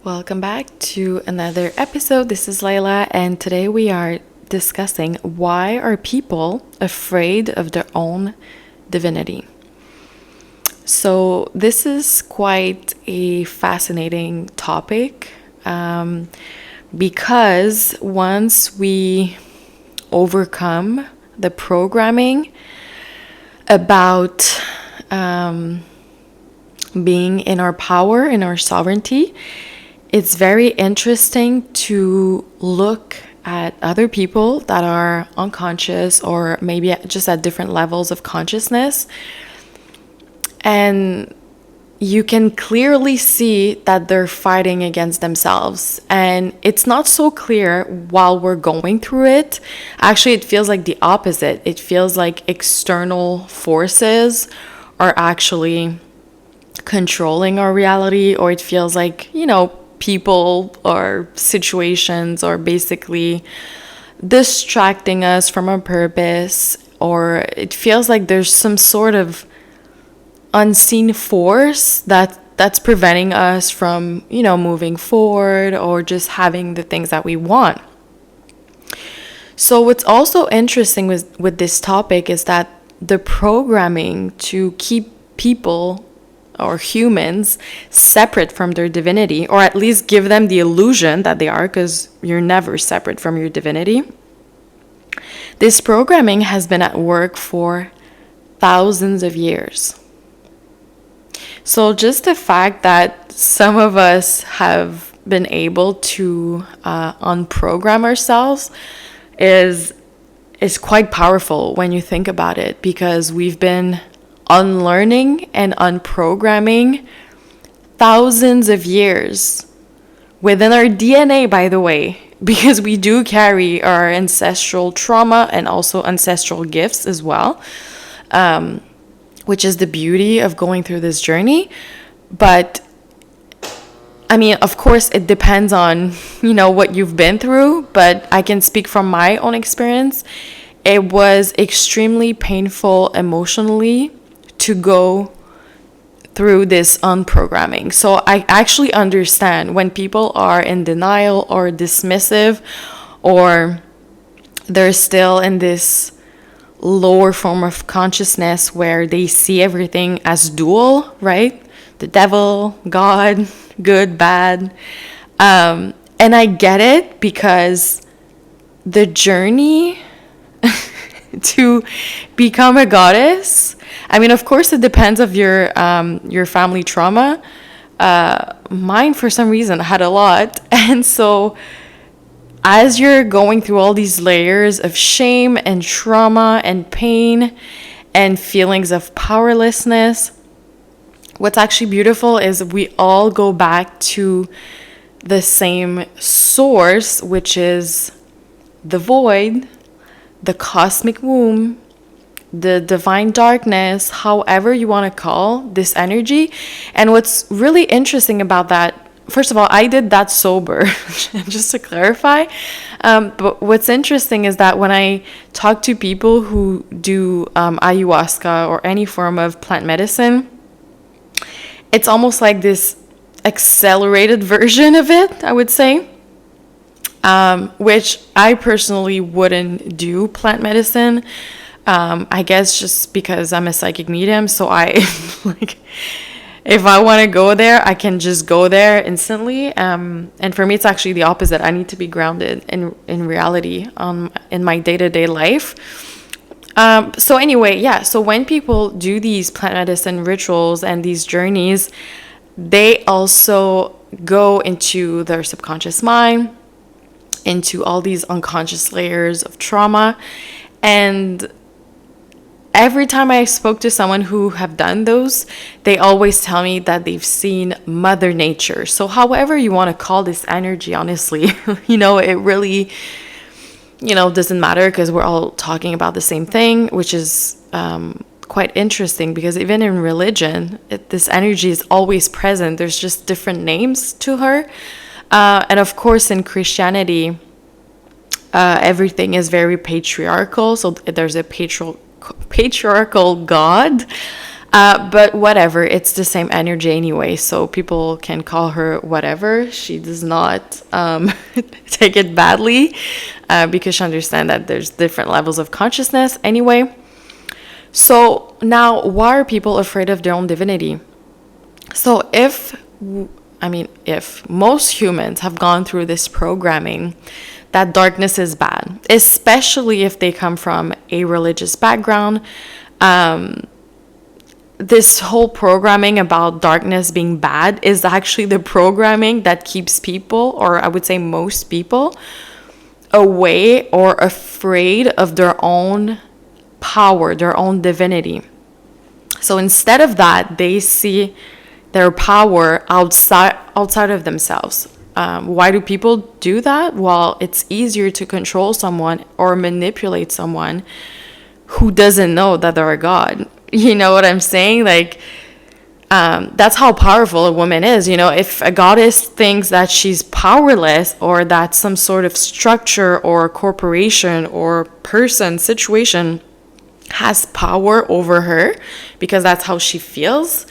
Welcome back to another episode. This is Layla, and today we are discussing why are people afraid of their own divinity. So this is quite a fascinating topic because once we overcome the programming about being in our power, in our sovereignty, it's very interesting to look at other people that are unconscious or maybe just at different levels of consciousness. And you can clearly see that they're fighting against themselves. And it's not so clear while we're going through it. Actually, it feels like the opposite. It feels like external forces are actually controlling our reality, or it feels like, people or situations are basically distracting us from our purpose, or it feels like there's some sort of unseen force that's preventing us from, moving forward or just having the things that we want. So what's also interesting with this topic is that the programming to keep people or humans separate from their divinity, or at least give them the illusion that they are, because you're never separate from your divinity. This programming has been at work for thousands of years. So just the fact that some of us have been able to unprogram ourselves is quite powerful when you think about it, because we've been unlearning and unprogramming thousands of years within our DNA, by the way, because we do carry our ancestral trauma and also ancestral gifts as well, which is the beauty of going through this journey. But I mean, of course, it depends on, what you've been through, but I can speak from my own experience. It was extremely painful emotionally to go through this unprogramming. So I actually understand when people are in denial or dismissive, or they're still in this lower form of consciousness where they see everything as dual, right? The devil, God, good, bad. And I get it, because the journey to become a goddess, I mean, of course, it depends of your family trauma. Mine, for some reason, had a lot. And so as you're going through all these layers of shame and trauma and pain and feelings of powerlessness, what's actually beautiful is we all go back to the same source, which is the void, the cosmic womb, the divine darkness, however you want to call this energy. And what's really interesting about that, first of all, I did that sober, just to clarify. But what's interesting is that when I talk to people who do ayahuasca or any form of plant medicine, it's almost like this accelerated version of it, I would say. Which I personally wouldn't do plant medicine. I guess just because I'm a psychic medium, so I like, if I want to go there, I can just go there instantly. And for me, it's actually the opposite. I need to be grounded in reality, in my day-to-day life. So anyway, yeah. So when people do these plant medicine rituals and these journeys, they also go into their subconscious mind, into all these unconscious layers of trauma. And every time I spoke to someone who have done those, they always tell me that they've seen Mother Nature. So however you want to call this energy, honestly, it really, doesn't matter, because we're all talking about the same thing, which is quite interesting, because even in religion, this energy is always present. There's just different names to her. And of course, in Christianity, everything is very patriarchal. So there's a patriarchal God. But whatever, it's the same energy anyway, so people can call her whatever. She does not take it badly, because she understands that there's different levels of consciousness anyway. So now, why are people afraid of their own divinity? So if most humans have gone through this programming that darkness is bad, especially if they come from a religious background, this whole programming about darkness being bad is actually the programming that keeps people, or I would say most people, away or afraid of their own power, their own divinity. So instead of that, they see their power outside of themselves. Why do people do that? Well, it's easier to control someone or manipulate someone who doesn't know that they're a god. You know what I'm saying? Like, that's how powerful a woman is. You know, if a goddess thinks that she's powerless, or that some sort of structure or corporation or person, situation has power over her because that's how she feels,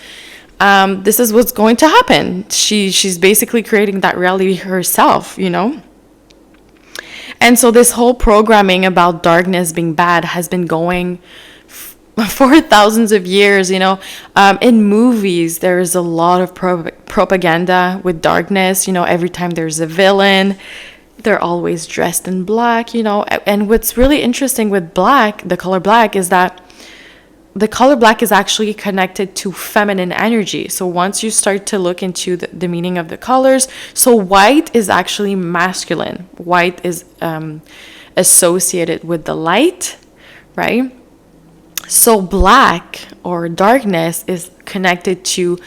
this is what's going to happen. She's basically creating that reality herself, you know? And so this whole programming about darkness being bad has been going for thousands of years, you know. In movies, there is a lot of propaganda with darkness. You know, every time there's a villain, they're always dressed in black, you know. And what's really interesting with black, the color black, is that the color black is actually connected to feminine energy. So once you start to look into the meaning of the colors, so white is actually masculine. White is associated with the light, right? So black or darkness is connected to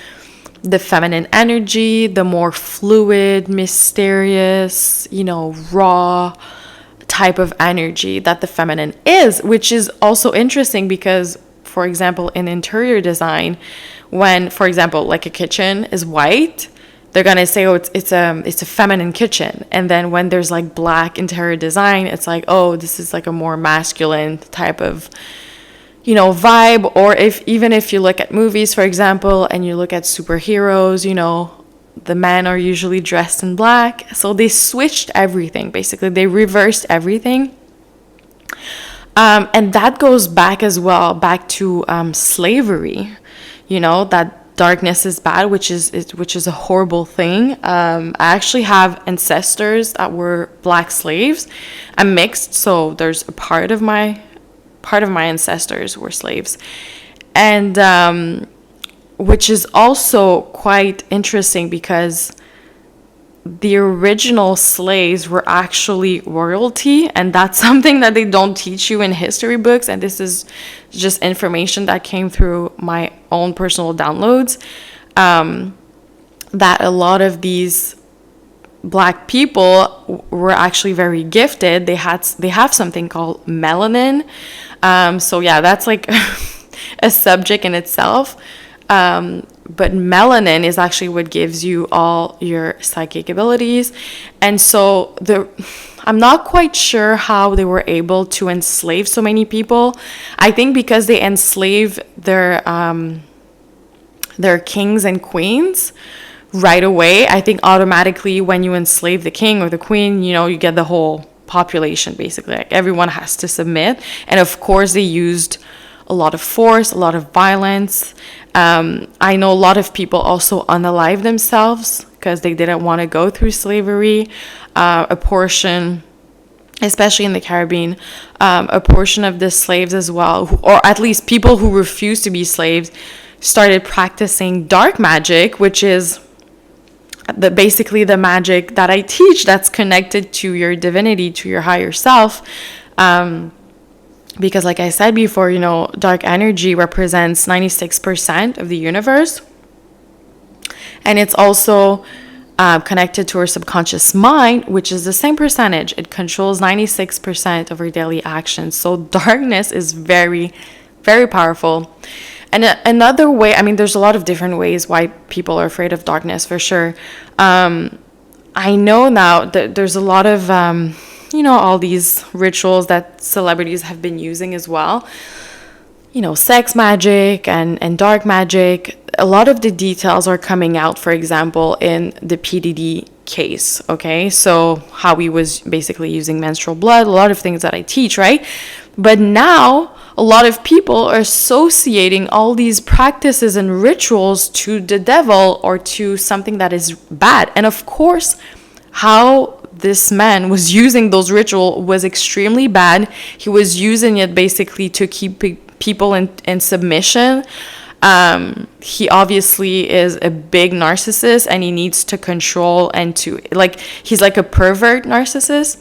the feminine energy, the more fluid, mysterious, you know, raw type of energy that the feminine is, which is also interesting because, for example, in interior design, when, for example, like a kitchen is white, they're gonna say, oh, it's a feminine kitchen. And then when there's like black interior design, it's like, oh, this is like a more masculine type of, you know, vibe. Or even if you look at movies, for example, and you look at superheroes, you know, the men are usually dressed in black. So they switched everything, basically. They reversed everything. And that goes back as well, back to slavery, you know, that darkness is bad, which is a horrible thing. I actually have ancestors that were black slaves. I'm mixed, so there's a part of my ancestors were slaves. And which is also quite interesting because the original slaves were actually royalty, and that's something that they don't teach you in history books. And this is just information that came through my own personal downloads, that a lot of these black people were actually very gifted. They have something called melanin. So yeah, that's like a subject in itself. But melanin is actually what gives you all your psychic abilities. And so I'm not quite sure how they were able to enslave so many people. I think because they enslave their kings and queens right away. I think automatically when you enslave the king or the queen, you know, you get the whole population, basically. Like everyone has to submit. And of course they used a lot of force, a lot of violence. I know a lot of people also unalive themselves because they didn't want to go through slavery. A portion, especially in the Caribbean, a portion of the slaves as well, or at least people who refused to be slaves, started practicing dark magic, which is basically the magic that I teach that's connected to your divinity, to your higher self. Because like I said before, you know, dark energy represents 96% of the universe. And it's also connected to our subconscious mind, which is the same percentage. It controls 96% of our daily actions. So darkness is very, very powerful. And another way, I mean, there's a lot of different ways why people are afraid of darkness, for sure. I know now that there's a lot of, you know, all these rituals that celebrities have been using as well. sex magic and dark magic. A lot of the details are coming out, for example, in the PDD case, okay? So how he was basically using menstrual blood, a lot of things that I teach, right? But now a lot of people are associating all these practices and rituals to the devil or to something that is bad. And of course, how this man was using those rituals was extremely bad. He was using it basically to keep people in submission. He obviously is a big narcissist and he needs to control and to, like, he's like a pervert narcissist.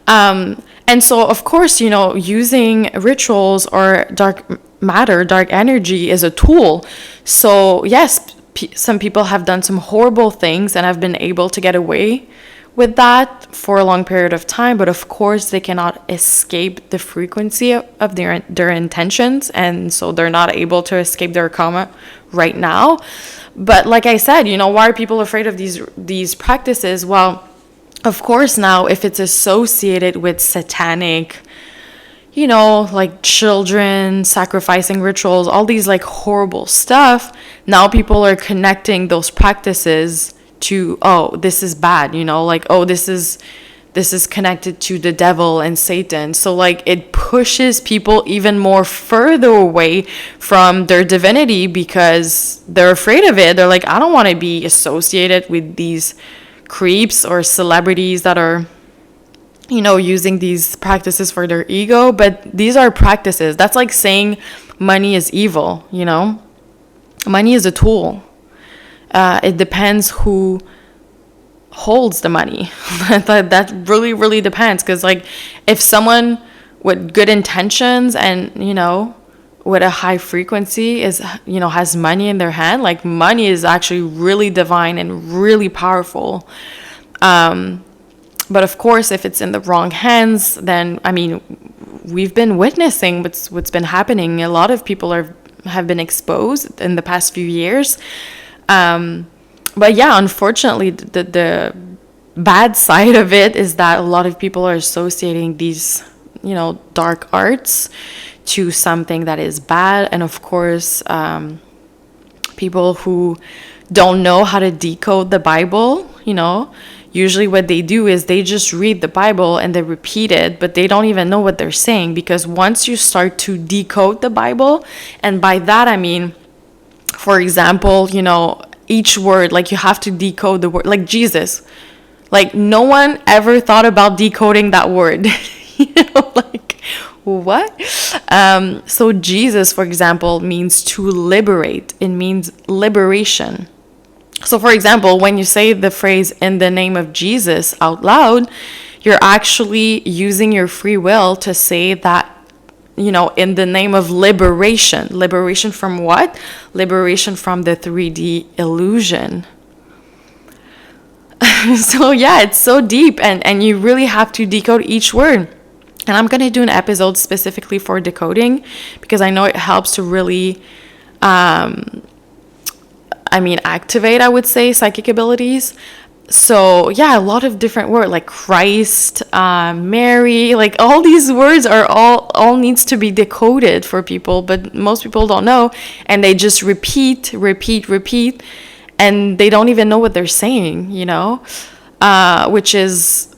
And so, of course, using rituals or dark matter, dark energy is a tool. So, yes, some people have done some horrible things and have been able to get away with that for a long period of time. But of course, they cannot escape the frequency of their intentions. And so they're not able to escape their karma right now. But like I said, why are people afraid of these practices? Well, of course, now if it's associated with satanic, like children sacrificing rituals, all these like horrible stuff, now people are connecting those practices to, oh, this is bad, like, oh, this is connected to the devil and Satan. So like it pushes people even more further away from their divinity because they're afraid of it. They're like, I don't want to be associated with these creeps or celebrities that are using these practices for their ego. But these are practices. That's like saying money is evil. Money is a tool. It depends who holds the money. That really, really depends. Because like if someone with good intentions and with a high frequency has money in their hand, like money is actually really divine and really powerful. But of course, if it's in the wrong hands, then we've been witnessing what's been happening. A lot of people have been exposed in the past few years. But yeah, unfortunately, the bad side of it is that a lot of people are associating these dark arts to something that is bad. And of course, people who don't know how to decode the Bible, usually what they do is they just read the Bible and they repeat it, but they don't even know what they're saying. Because once you start to decode the Bible, and by that I mean, for example, each word, like you have to decode the word, like Jesus. Like no one ever thought about decoding that word. Like what? So Jesus, for example, means to liberate. It means liberation. So for example, when you say the phrase in the name of Jesus out loud, you're actually using your free will to say that, in the name of liberation. Liberation from what? Liberation from the 3D illusion. So yeah, it's so deep and you really have to decode each word. And I'm going to do an episode specifically for decoding because I know it helps to really, activate, I would say, psychic abilities. So yeah, a lot of different words like Christ, Mary, like all these words are all needs to be decoded for people, but most people don't know, and they just repeat, and they don't even know what they're saying, which is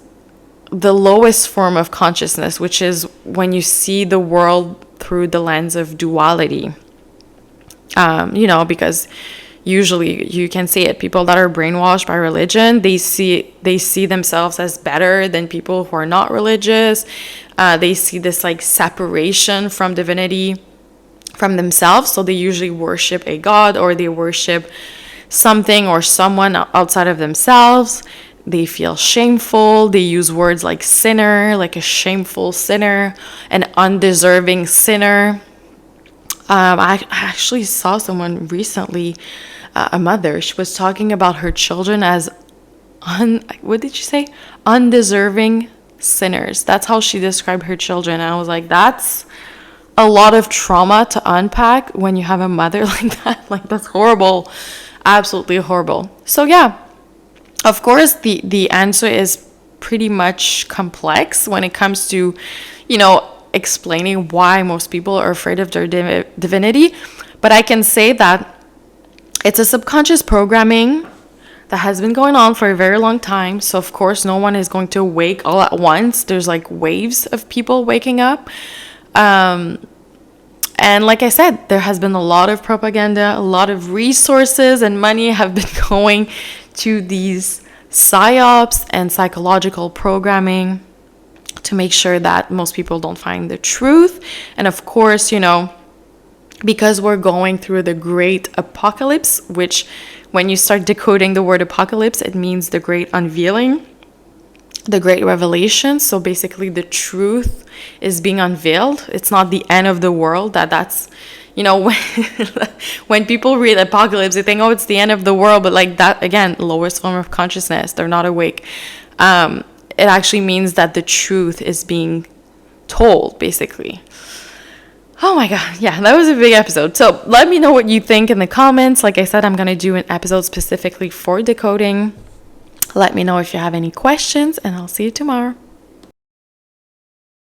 the lowest form of consciousness, which is when you see the world through the lens of duality. Because usually you can see it. People that are brainwashed by religion, they see themselves as better than people who are not religious. They see this like separation from divinity from themselves. So they usually worship a god or they worship something or someone outside of themselves. They feel shameful. They use words like sinner, like a shameful sinner, an undeserving sinner. I actually saw someone recently, a mother, she was talking about her children as, what did she say? Undeserving sinners. That's how she described her children. And I was like, that's a lot of trauma to unpack when you have a mother like that. Like, that's horrible. Absolutely horrible. So yeah, of course, the answer is pretty much complex when it comes to, explaining why most people are afraid of their divinity, but I can say that it's a subconscious programming that has been going on for a very long time. So of course, no one is going to wake all at once. There's like waves of people waking up. And like I said, there has been a lot of propaganda, a lot of resources and money have been going to these psyops and psychological programming to make sure that most people don't find the truth. And of course, you know, because we're going through the great apocalypse, which when you start decoding the word apocalypse, it means the great unveiling, the great revelation. So basically the truth is being unveiled. It's not the end of the world. That's, you know, when people read apocalypse, they think, oh, it's the end of the world. But like that, again, lowest form of consciousness, they're not awake. It actually means that the truth is being told, basically. Oh my God. Yeah, that was a big episode. So let me know what you think in the comments. Like I said, I'm going to do an episode specifically for decoding. Let me know if you have any questions, and I'll see you tomorrow.